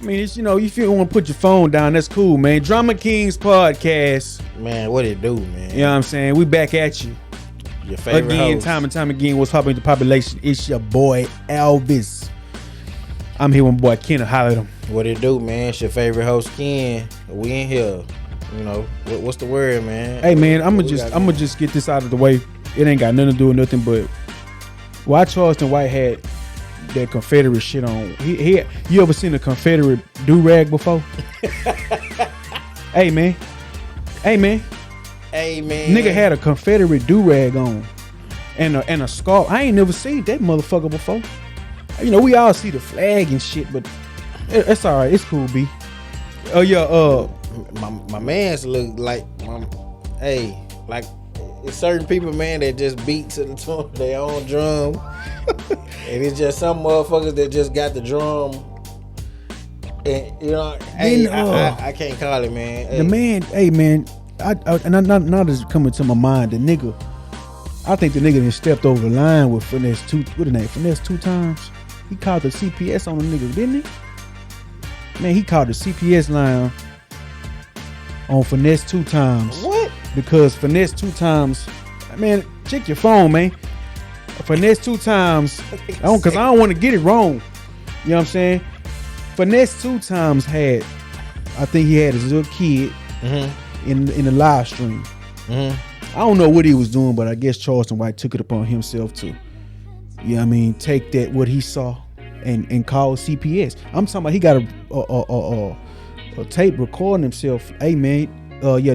mean, it's, if you want to put your phone down, that's cool, man. Drama Kings podcast. Man, what it do, man? You know what I'm saying? We back at you. Your favorite again, host. time and time again, what's popping in the population? It's your boy, Elvis. I'm here with my boy, Ken, to holler at him. What it do, man? It's your favorite host, Ken. We in here. What's the word, man? Hey, man, I'm gonna just get this out of the way. It ain't got nothing to do with nothing, but why Charleston White had that Confederate shit on. You ever seen a Confederate do-rag before? Hey man. Nigga had a Confederate do-rag on and a scarf. I ain't never seen that motherfucker before. We all see the flag and shit, but it's all right. It's cool, B. Oh yeah. My man's look like like it's certain people, man, that just beat to the tune of their own drum. And it's just some motherfuckers that just got the drum. And I can't call it, man. The man, hey man, now this is coming to my mind. The nigga, I think the nigga done stepped over the line with Finesse Finesse 2 times. He called the CPS on the nigga, didn't he? Man, he called the CPS line on Finesse 2 times. What? Because Finesse 2 times, man, check your phone, man. Finesse 2 times, because I don't want to get it wrong. You know what I'm saying? Finesse 2 times I think he had his little kid in the live stream. I don't know what he was doing, but I guess Charleston White took it upon himself to, take that what he saw and call CPS. I'm talking about he got a tape recording himself. Hey man,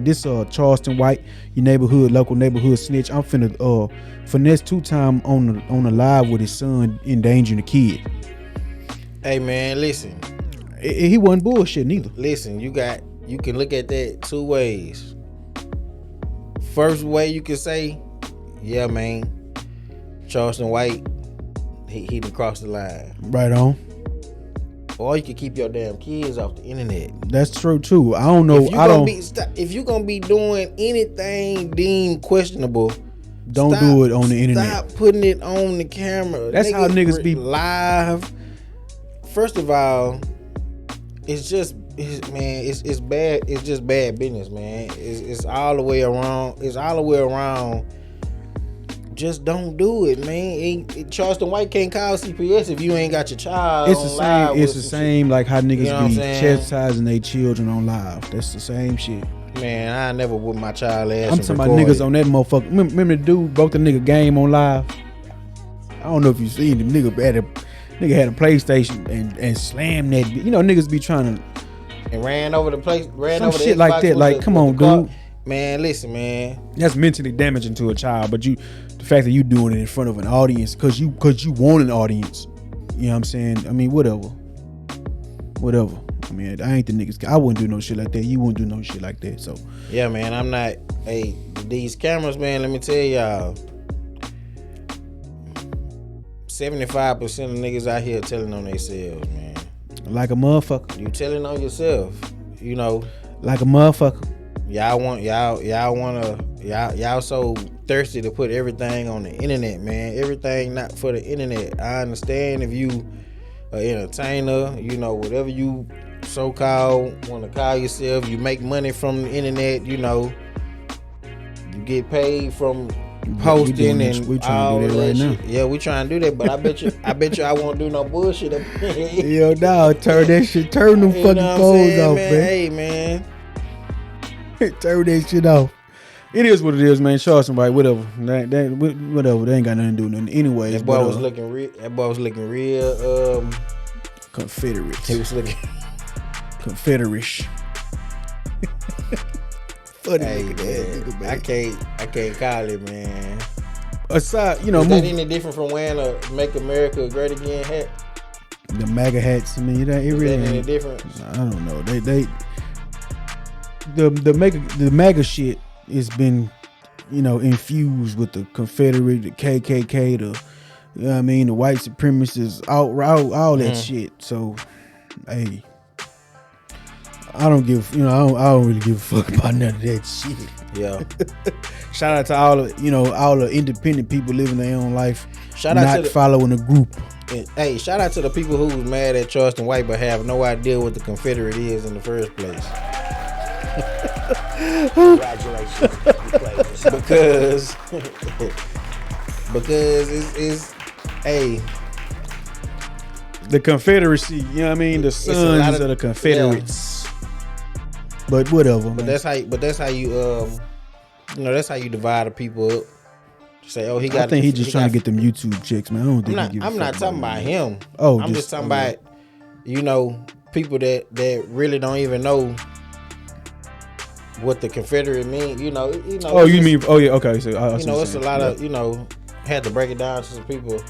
this Charleston White, your local neighborhood snitch. I'm finna Finesse 2 time on the live with his son endangering the kid. Hey man, listen. He wasn't bullshit neither. Listen, you can look at that 2 ways. First way you can say, yeah man, Charleston White, he done crossed the line. Right on. Or you can keep your damn kids off the internet. That's true too. I don't know. If you gonna be doing anything deemed questionable, don't do it on the internet. Stop putting it on the camera. That's how niggas be live. First of all, it's bad. It's just bad business, man. It's all the way around. It's all the way around. Just don't do it, man. Charleston White can't call CPS if you ain't got your child. It's the same. It's the same like how niggas be chastising their children on live. That's the same shit. Man, I never with my child ass. I'm talking about niggas on that motherfucker. Remember the dude broke the nigga game on live? I don't know if you seen him. Nigga had a PlayStation and slammed that. Niggas be trying to and ran over the place. Some over shit the like that. Like, come on, dude. Man, listen, man. That's mentally damaging to a child. But the fact that you doing it in front of an audience because you want an audience. You know what I'm saying? I mean, whatever. I mean, I ain't the niggas. I wouldn't do no shit like that. You wouldn't do no shit like that. So yeah, man. I'm not. Hey, these cameras, man. Let me tell y'all. 75% of niggas out here telling on themselves, man. Like a motherfucker. You telling on yourself. Like a motherfucker. Y'all so thirsty to put everything on the internet, man. Everything not for the internet. I understand if you an entertainer, whatever you so-called want to call yourself, you make money from the internet, you get paid from posting we trying to do that right now. Yeah, we trying to do that, but I bet you I won't do no bullshit up here. Yo, dog, turn them fucking phones off, man. Hey, man. Turn that shit off. It is what it is, man. Charleston White, whatever. Whatever. They ain't got nothing to do with nothing. Anyways, that boy was looking real. Confederate. He was looking Confederate. Funny nigga, man. I can't call it, man. Aside, is that any different from wearing a "Make America Great Again" hat? The MAGA hats. I mean, it really ain't any different. I don't know. The MAGA shit has been, infused with the Confederate, the KKK, the white supremacists, all that shit. So, hey, I don't really give a fuck about none of that shit. Yeah. Shout out to all the independent people living their own life, following a group. Hey, shout out to the people who was mad at Charleston White but have no idea what the Confederate is in the first place. Congratulations, you played because it's hey, The Confederacy, you know what I mean? The sons of the Confederates. Yeah. But whatever. But that's how you that's how you divide the people up. Say, oh, he got. I think he's just trying to get them YouTube chicks, man. I don't think I'm not talking about him. Oh, I'm just talking about people that really don't even know what the Confederate mean. Oh, you mean? Oh, yeah. Okay. So it's a lot of had to break it down to some people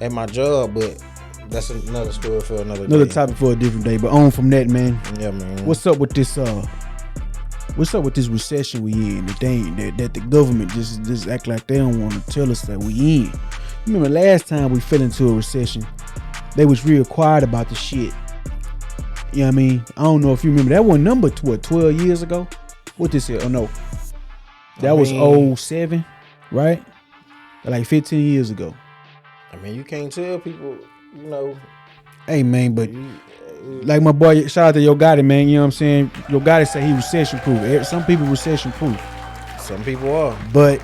at my job, but that's another story for another topic for a different day. But on from that, man. Yeah, man. What's up with this? What's up with this recession we in? That the government just act like they don't want to tell us that we in. Remember last time we fell into a recession, they was real quiet about the shit. You know what I mean? I don't know if you remember that one number 12 years ago. What this is? Oh no, that was 07, right? Like 15 years ago. I mean, you can't tell people, Hey man, but like my boy, shout out to Yo Gotti, man. You know what I'm saying? Yo Gotti say he recession proof. Some people recession proof. Some people are. But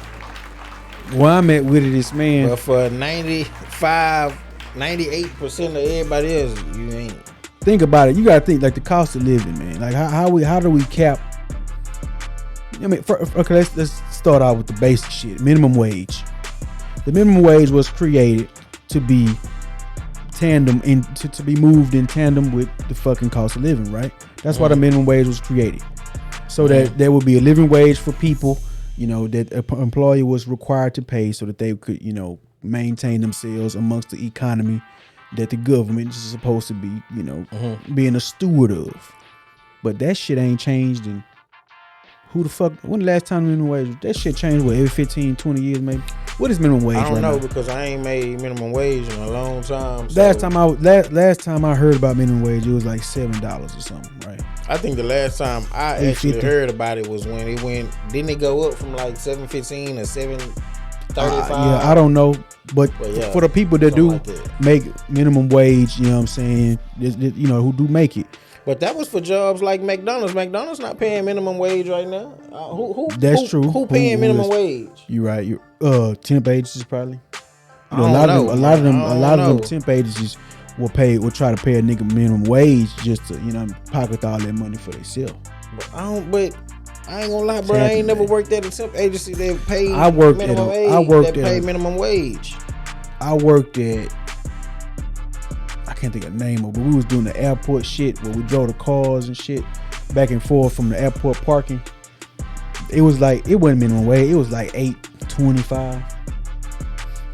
where I'm at with it is, man. But for 98% of everybody else, you ain't. Think about it. You gotta think like the cost of living, man. Like how do we cap? I mean, okay, let's start out with the basic shit. Minimum wage. The minimum wage was created to be to be moved in tandem with the fucking cost of living, right? That's why the minimum wage was created, so that there would be a living wage for people, that an employer was required to pay, so that they could, maintain themselves amongst the economy that the government is supposed to be, being a steward of. But that shit ain't changed in who the fuck? When the last time minimum wage? That shit changed every 15, 20 years maybe. What is minimum wage? I don't know now? Because I ain't made minimum wage in a long time. So. Last time I heard about minimum wage, it was like $7 or something, right? I think the last time I actually heard about it was when it went. Didn't it go up from like $7.15 to $7.35? Yeah, I don't know, but for the people that do make minimum wage, you know what I'm saying, who do make it. But that was for jobs like McDonald's. McDonald's not paying minimum wage right now. That's true. Who paying minimum wage? You're right. Temp agencies probably. A lot of them temp agencies will try to pay a nigga minimum wage just to pocket all that money for themselves. But I ain't gonna lie, bro. I ain't never worked at a temp agency that paid minimum wage. I worked at. I can't think of the name of it, but we was doing the airport shit where we drove the cars and shit back and forth from the airport parking. It was like, it wasn't minimum wage, it was like $8.25.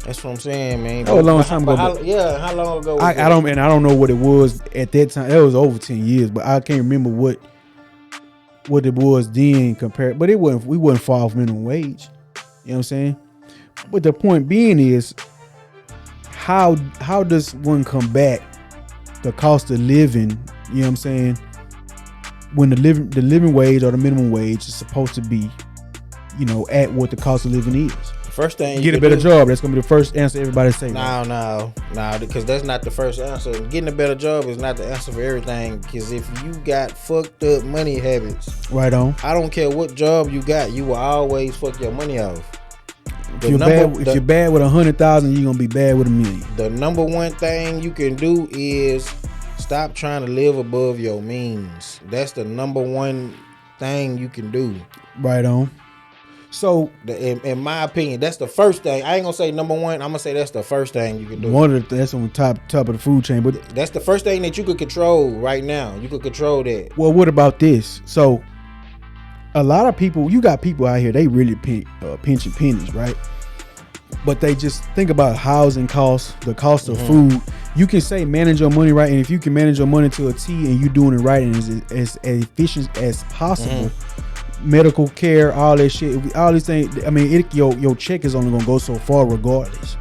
That's what I'm saying, man. That was a long time ago. How long ago was I don't know what it was at that time. It was over 10 years, but I can't remember what it was then compared. But we wasn't far off minimum wage. You know what I'm saying? But the point being is, how does one combat the cost of living, you know what I'm saying, when the living wage or the minimum wage is supposed to be, at what the cost of living is? First thing, get a better job. That's gonna be the first answer everybody say. No, because that's not the first answer. Getting a better job is not the answer for everything. Because if you got fucked up money habits, right on. I don't care what job you got, you will always fuck your money off. If you're bad with 100,000, you're gonna be bad with $1 million. The number one thing you can do is stop trying to live above your means. That's the number one thing you can do. Right on. So, in my opinion, that's the first thing. I ain't gonna say number one. I'm gonna say that's the first thing you can do. That's on top of the food chain, but that's the first thing that you could control right now. You could control that. Well, what about this? So, a lot of people, you got people out here, they really pinching pennies, right? But they just think about housing costs, the cost of food. You can say manage your money right, and if you can manage your money to a T and you doing it right and as efficient as possible, medical care, all that shit, all these things. I mean, your check is only gonna go so far regardless.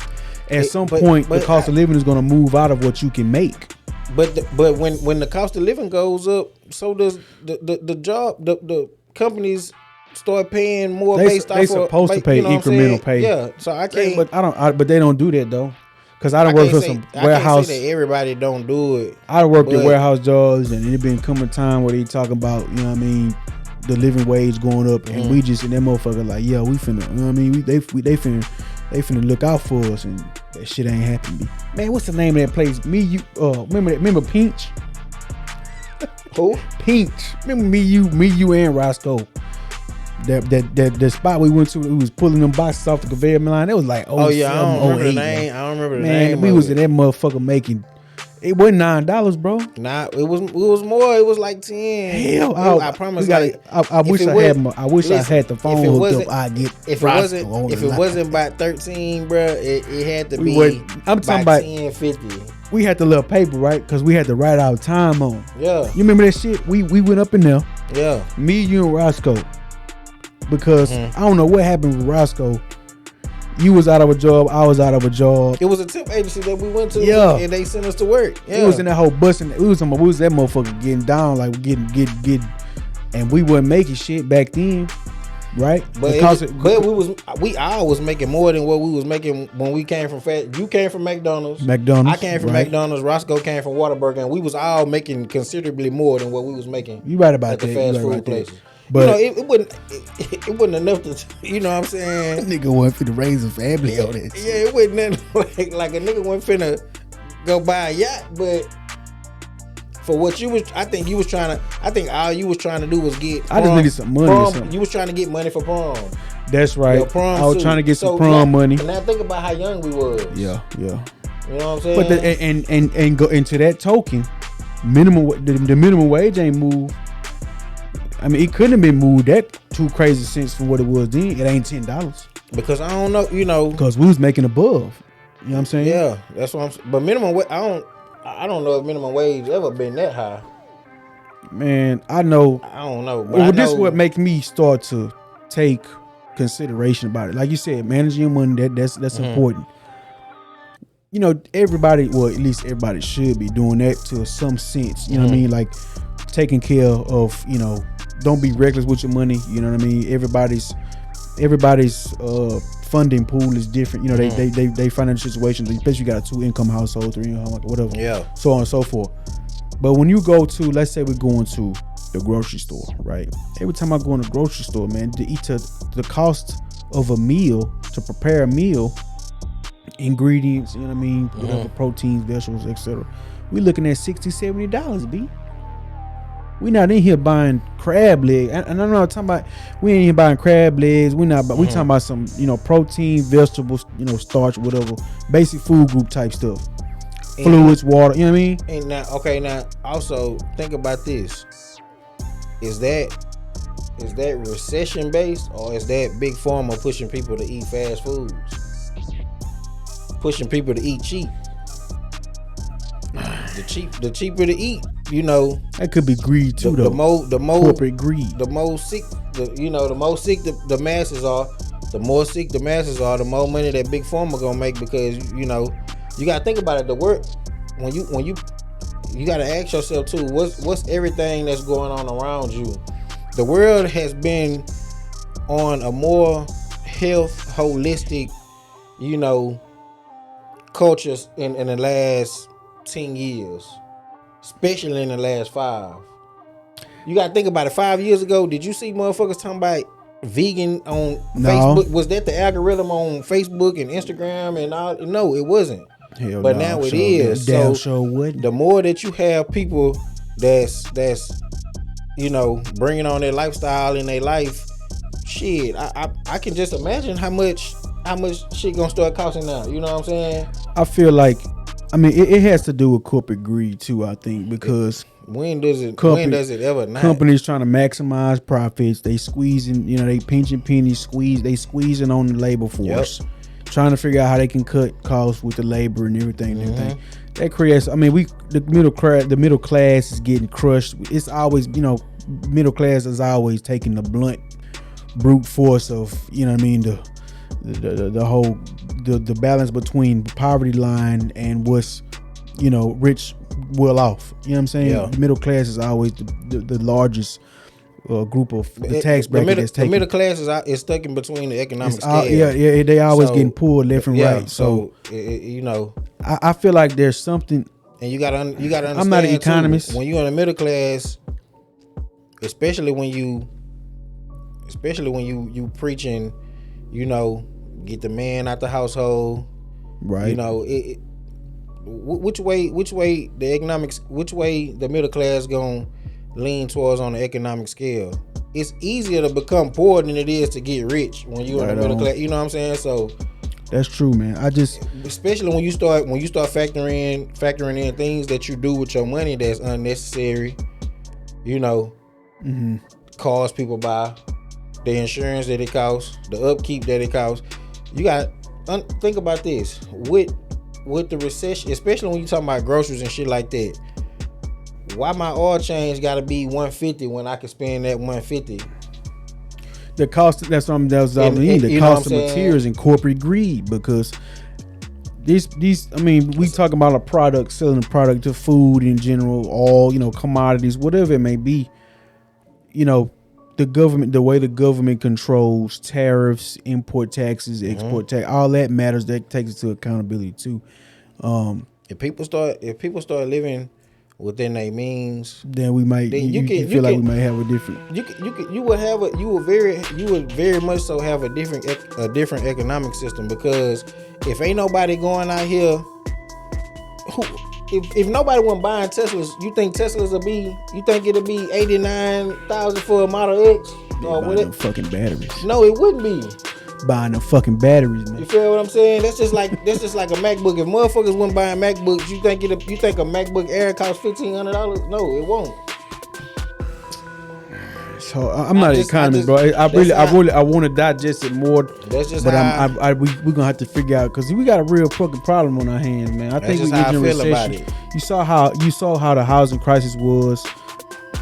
At some point, the cost of living is gonna move out of what you can make. But when the cost of living goes up, so does the companies start paying more based off. They supposed to pay incremental pay. Yeah, so I can't. But they don't do that though. Cause I done worked for some warehouse. I can't say that everybody don't do it. I done worked at warehouse jobs, and it been coming time where they talking about, you know what I mean, the living wage going up, and we just in that motherfucker like, yeah, we finna, you know what I mean, they finna look out for us, and that shit ain't happening. Man, what's the name of that place? Remember Pinch? Who? Pinch. Remember me, you, and Roscoe. That spot we went to, we was pulling them boxes off the conveyor line. It was like, oh yeah, I don't remember the name. I don't remember the name. Man, we was in that motherfucker making. It wasn't $9, bro. Nah, it was more. It was like 10. Hell, I promise. I wish I had the phone hooked up. I get if it wasn't about 13, bro, it had to be. I'm talking about 10.50. We had the little paper, right? Because we had to write our time on. Yeah. You remember that shit? We went up in there. Yeah. Me, you, and Roscoe. Because I don't know what happened with Roscoe. You was out of a job. I was out of a job. It was a temp agency that we went to. Yeah. And they sent us to work. Yeah. It was in that whole bus. And we was that motherfucker getting down, like getting. And we wasn't making shit back then. Right? But we all was making more than what we was making when we came from You came from McDonald's. I came from McDonald's. Roscoe came from Whataburger, and we was all making considerably more than what we was making. You right about at the that. fast food places. But it wasn't enough to, you know what I'm saying? Nigga wasn't finna raise a family on it. Yeah, it wasn't nothing like a nigga wasn't finna go buy a yacht, but for what you was, I think all you was trying to do was get prom. I just needed some money or something. You was trying to get money for prom. That's right. Prom I was trying to get some prom money. And now think about how young we was. Yeah. You know what I'm saying? But and go into that token, the minimum wage ain't moved. I mean, it couldn't have been moved that too crazy since from what it was then. It ain't $10. Because I don't know, you know. Because we was making above. You know what I'm saying? Yeah, that's what I'm saying. But minimum wage, I don't know if minimum wage ever been that high. Man, I know. I don't know. But this is what makes me start to take consideration about it. Like you said, managing your money, that's important. You know, everybody, well, at least everybody should be doing that to some sense. You know what I mean? Like taking care of, you know, don't be reckless with your money. You know what I mean? Everybody's funding pool is different. You know, they financial situations, especially you got a 2-income household, 3-income, whatever. Yeah. So on and so forth. But when you go to, let's say we're going to the grocery store, right? Every time I go in the grocery store, man, the cost of a meal, to prepare a meal, ingredients, you know what I mean, whatever, proteins, vegetables, etc. We looking at $60-$70, B. We not in here buying crab legs, and I'm not talking about, we ain't here buying crab legs. We talking about some, you know, protein, vegetables, you know, starch, whatever, basic food group type stuff, fluids, water. You know what I mean? And now also think about this: is that recession based, or is that big pharma pushing people to eat fast foods, pushing people to eat cheap? The cheaper to eat, you know. That could be greed too, though. The more corporate greed. The more sick, the masses are. The more sick the masses are, the more money that big pharma gonna make, because you know you gotta think about it. The work when you gotta ask yourself too, what's everything that's going on around you? The world has been on a more health, holistic, you know, culture in the last 10 years, especially in the last 5. You gotta think about it. 5 years ago, did you see motherfuckers talking about vegan on Facebook? Was that the algorithm on Facebook and Instagram and all? No, it wasn't. Hell but no, now it is. Damn so sure wouldn't. The more that you have people that's you know, bringing on their lifestyle in their life, shit, I can just imagine how much shit gonna start costing now. You know what I'm saying? I feel like, I mean, it has to do with corporate greed too, I think, because when does it ever not? Companies trying to maximize profits, they squeezing, you know, they pinching pennies, squeezing on the labor force, trying to figure out how they can cut costs with the labor and everything. That creates, I mean, the middle class is getting crushed. It's always, you know, middle class is always taking the blunt brute force of, you know what I mean, the whole the balance between poverty line and what's, you know, rich well off. You know what I'm saying? Yeah. The middle class is always the largest group of the tax bracket that's taken. The middle class is stuck in between the economic scale. Yeah, they always getting pulled left and right. So you know, I feel like there's something. And you gotta understand. I'm not an economist. When you're in the middle class, especially when you preaching, you know, get the man out the household, right? You know, which way the middle class gonna lean towards on the economic scale? It's easier to become poor than it is to get rich when you're in the middle class. You know what I'm saying? So that's true, man. Especially when you start factoring in things that you do with your money that's unnecessary, you know, cars people buy, the insurance that it costs, the upkeep that it costs. You got think about this with the recession, especially when you talking about groceries and shit like that. Why my oil change got to be $150 when I can spend that $150? The cost, that's what I mean. The cost of materials and corporate greed, because these I mean, we talking about a product, selling a product to food in general, all, you know, commodities, whatever it may be. You know, the way the government controls tariffs, import taxes, export tax, all that matters. That takes into accountability too. If people start living within their means, then we might. You feel like we might have a different. You would very much so have a different economic system, because if ain't nobody going out here, if nobody went buying Teslas, you think it'll be $89,000 for a Model X or buying them fucking batteries? No, it wouldn't be. Buying them fucking batteries, man. You feel what I'm saying? That's just like a MacBook. If motherfuckers went buying MacBooks, you think a MacBook Air costs $1,500? No, it won't. So I'm not an economist, bro. I want to digest it more. That's just we're gonna have to figure out, because we got a real fucking problem on our hands, man. I think we're in a recession. You saw how the housing crisis was.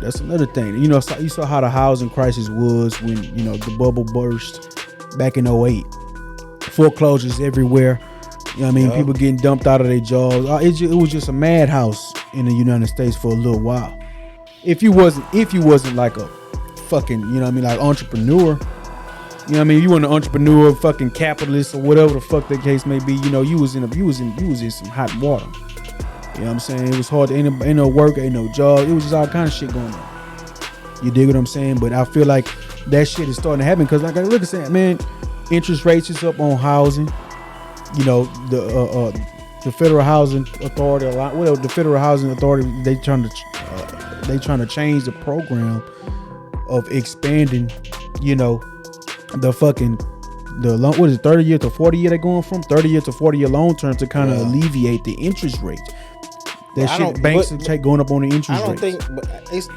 That's another thing. You know, you saw how the housing crisis was when, you know, the bubble burst back in 2008. Foreclosures everywhere. You know what I mean? People getting dumped out of their jobs. It was just a madhouse in the United States for a little while. If you wasn't like a fucking, you know what I mean, like entrepreneur. You know what I mean? You weren't an entrepreneur, fucking capitalist, or whatever the fuck the case may be. You know, you was in some hot water. You know what I'm saying? It was hard. Ain't no work, ain't no job. It was just all kind of shit going on. You dig what I'm saying? But I feel like that shit is starting to happen, because like I look at saying, man, interest rates is up on housing. You know, the Federal Housing Authority, the Federal Housing Authority, they trying to change the program of expanding, you know, the loan, what is it, 30 year to 40 year they're going from 30 year to 40 year loan term to kind of alleviate the interest rate. That shit, banks take going up on the interest rate. I don't think, but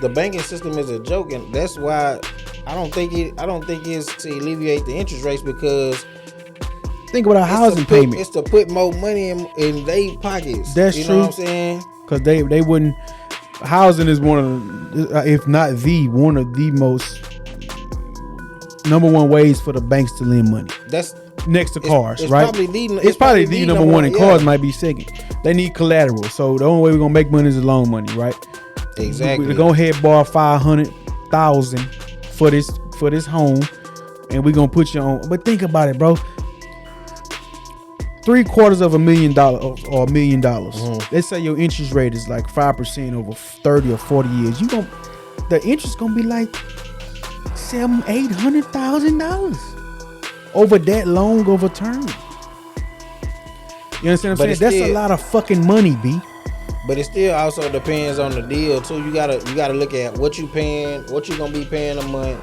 the banking system is a joke, and that's why I don't think it's to alleviate the interest rates, because think about a housing payment. It's to put more money in their pockets. That's true. You know what I'm saying? Because they wouldn't. Housing is one of, if not one of the most number one ways for the banks to lend money. That's next to cars, right? It's probably the number one, and cars might be second. They need collateral, so the only way we're gonna make money is the loan money, right? Exactly. We're gonna head borrow $500,000 for this home, and we're gonna put you on. But think about it, bro. $750,000 or $1 million. Let's say your interest rate is like 5% over 30 or 40 years. The interest gonna be like $800,000 over that long of a term. You understand what I'm saying? That's a lot of fucking money, B. But it still also depends on the deal too. You gotta look at what you paying, what you gonna be paying a month.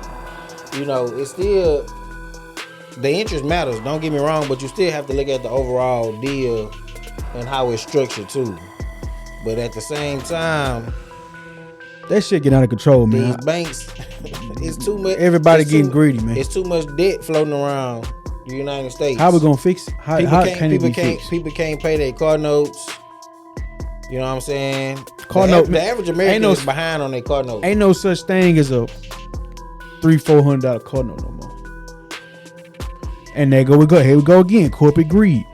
You know, it's still, the interest matters, don't get me wrong, but you still have to look at the overall deal and how it's structured too. But at the same time, that shit get out of control, man. These banks, it's too much. Everybody getting greedy, man. It's too much debt floating around the United States. How we gonna fix it? People can't pay their car notes. You know what I'm saying? The average American is behind on their car notes. Ain't no such thing as a $300-$400 car note no more. And here we go again. Corporate greed,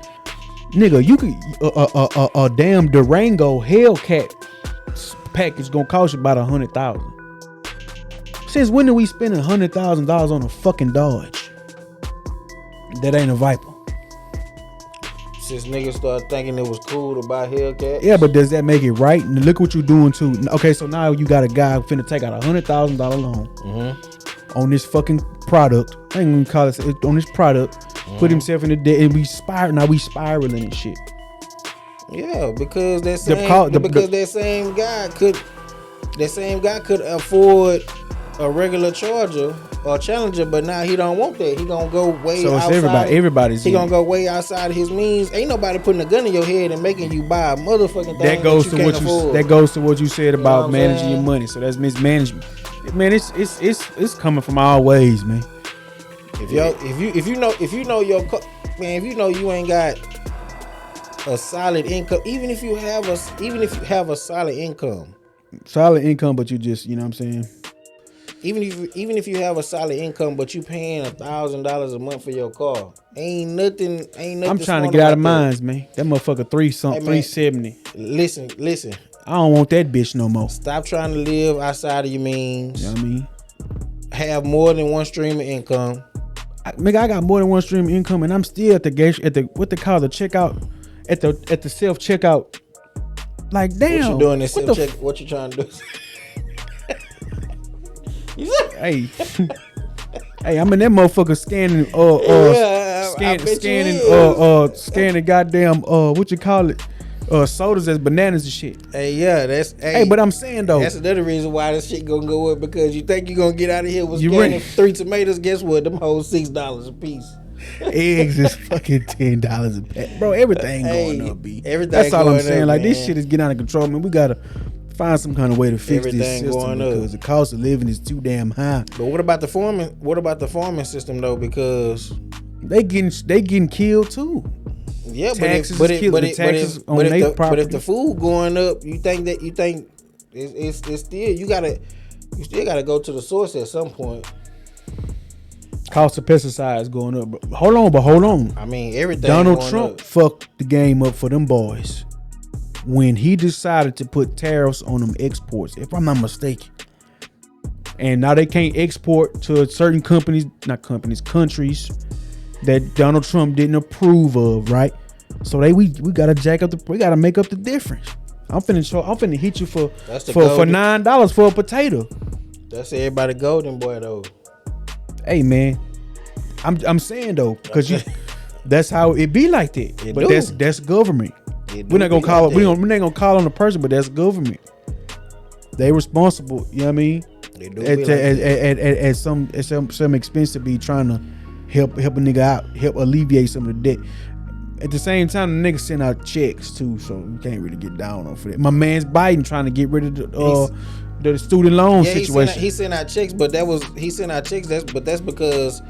nigga. You could a damn Durango Hellcat package gonna cost you about $100,000. Since when did we spend $100,000 on a fucking Dodge? That ain't a Viper. since niggas started thinking it was cool to buy Hellcats. Yeah, but does that make it right? And look what you're doing too. Okay, so now you got a guy finna take out $100,000 loan on this fucking product. I ain't gonna call it on this product. Put himself in the debt, and we spiraling and shit. Yeah, because that same guy could afford a regular Charger or Challenger, but now he don't want that. He gonna go way outside. So it's everybody's. He gonna go way outside of his means. Ain't nobody putting a gun in your head and making you buy a motherfucking thing that goes to what you said about managing your money. So that's mismanagement. Man, it's coming from all ways, man. If you know you ain't got a solid income, even if you have a solid income, but you just, you know what I'm saying. Even if you have a solid income, but you paying $1,000 a month for your car, ain't nothing. I'm trying to get out of mines, man. That motherfucker 370. Listen. I don't want that bitch no more. Stop trying to live outside of your means. You know what I mean? Have more than one stream of income. I got more than one stream of income, and I'm still at the what they call the checkout, at the self checkout. Like, damn. What you doing this self check? What you trying to do? Hey, I'm in that motherfucker scanning, scanning goddamn, what you call it, sodas as bananas and shit. Hey, but I'm saying though, that's another reason why this shit gonna go up, because you think you gonna get out of here with scanning 3 tomatoes. Guess what? Them hoes $6 a piece. Eggs is fucking $10 a pack, bro. Everything going up, B. Everything. That's all I'm saying. Up, like, man. This shit is getting out of control, man. We gotta find some kind of way to fix this system, because the cost of living is too damn high. But what about the farming system though? Because they getting killed too. Yeah, taxes but if the food going up, you think it's still you still gotta go to the source at some point. Cost of pesticides going up. But hold on. I mean, everything. Donald Trump fucked the game up for them boys when he decided to put tariffs on them exports, if I'm not mistaken. And now they can't export to certain countries that Donald Trump didn't approve of, right? So we gotta we gotta make up the difference. I'm finna hit you for $9 for a potato. That's everybody golden boy though. Hey man, I'm saying though, because that's how it be like that. But that's government. We're not gonna call it. We're not gonna call on the person, but that's government. They responsible. You know what I mean? They do at some expense to be trying to help a nigga out, help alleviate some of the debt. At the same time, the niggas send out checks too, so you can't really get down on for that. My man's Biden trying to get rid of the student loan situation. He sent out checks, but that's because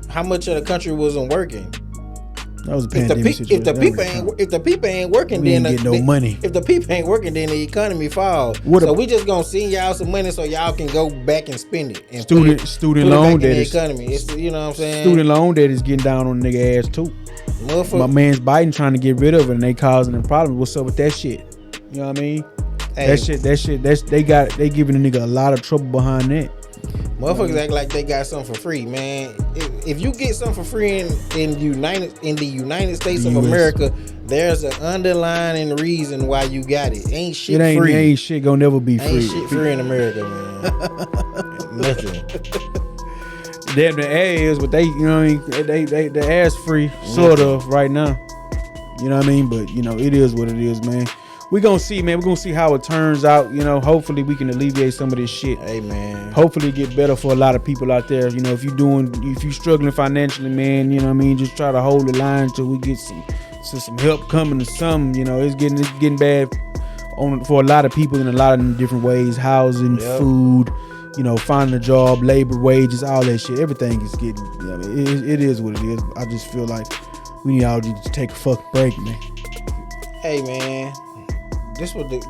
how much of the country wasn't working. That was a pandemic situation. If the people ain't working, we ain't get no money. If the people ain't working, then the economy falls. So we just gonna send y'all some money so y'all can go back and spend it. And student loan debt is economy. It's, you know what I'm saying? Student loan debt is getting down on the nigga ass too. My man's Biden trying to get rid of it, and they causing a problem. What's up with that shit? You know what I mean? Hey. That shit. They giving the nigga a lot of trouble behind that. Motherfuckers act like they got something for free, man. If you get something for free in the United States of America, there's an underlying reason why you got it. Ain't shit free. Ain't shit gonna never be free. Ain't shit free in America, man. Nothing. Damn, the ass, but they, you know what I mean? They ass free, sort of, right now. You know what I mean? But, you know, it is what it is, man. We're gonna see, man. We're gonna see how it turns out. You know, hopefully we can alleviate some of this shit. Hey, man. Hopefully it get better for a lot of people out there. You know, if you struggling financially, man, you know what I mean, just try to hold the line till we get some help coming to some. You know, it's getting bad for a lot of people in a lot of different ways. Housing, food, you know, finding a job, labor, wages, all that shit. Everything is getting, you know, it is what it is. I just feel like we need all to take a fuck break, man. Hey, man. This what these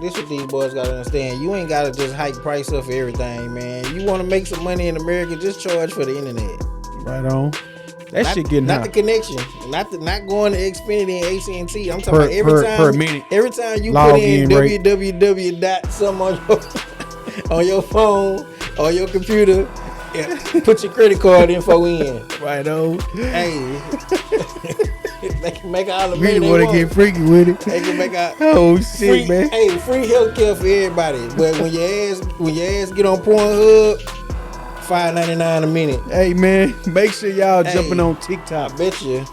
boys gotta understand. You ain't gotta just hike price up for everything, man. You want to make some money in America, just charge for the internet. Right on. That shit getting not high. The connection, not going to Xfinity and AT&T. I'm talking about per minute. Every time you put in www. something on your phone or your computer, put your credit card info in. Right on. Hey, They can make all the We money they want to want. get freaky with it. They can make all Oh shit, free, man. hey, free healthcare for everybody. But when your ass get on Pornhub, $5.99 a minute. Hey man, make sure y'all Hey. jumping on TikTok. Bet you.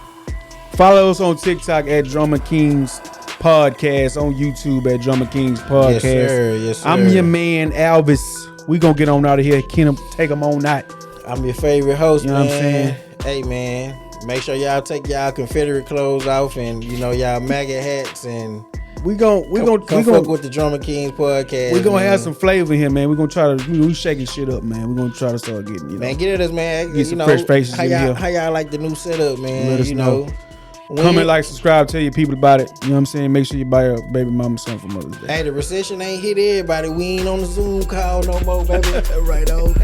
Follow us on TikTok at Drummer Kings Podcast, on YouTube at Drummer Kings Podcast. Yes, sir. Yes, sir. I'm your man, Alvis. We gonna get on out of here. Take them on out. I'm your favorite host, You know man. what I'm saying? Hey, man. Make sure y'all take y'all Confederate clothes off and, y'all MAGA hats and We gonna fuck with the Drummer Kings podcast. we gonna man. have some flavor here, man. We're gonna try to we shaking shit up, man. We're gonna try to start getting, Man, get at us, man. Get some fresh faces how in y'all, here. How y'all like the new setup, man? Let us know. When- comment, like, subscribe, tell your people about it. You know what I'm saying? Make sure you buy your baby mama something for Mother's Day. Hey, the recession ain't hit everybody. We ain't on the Zoom call no more, baby. Right on.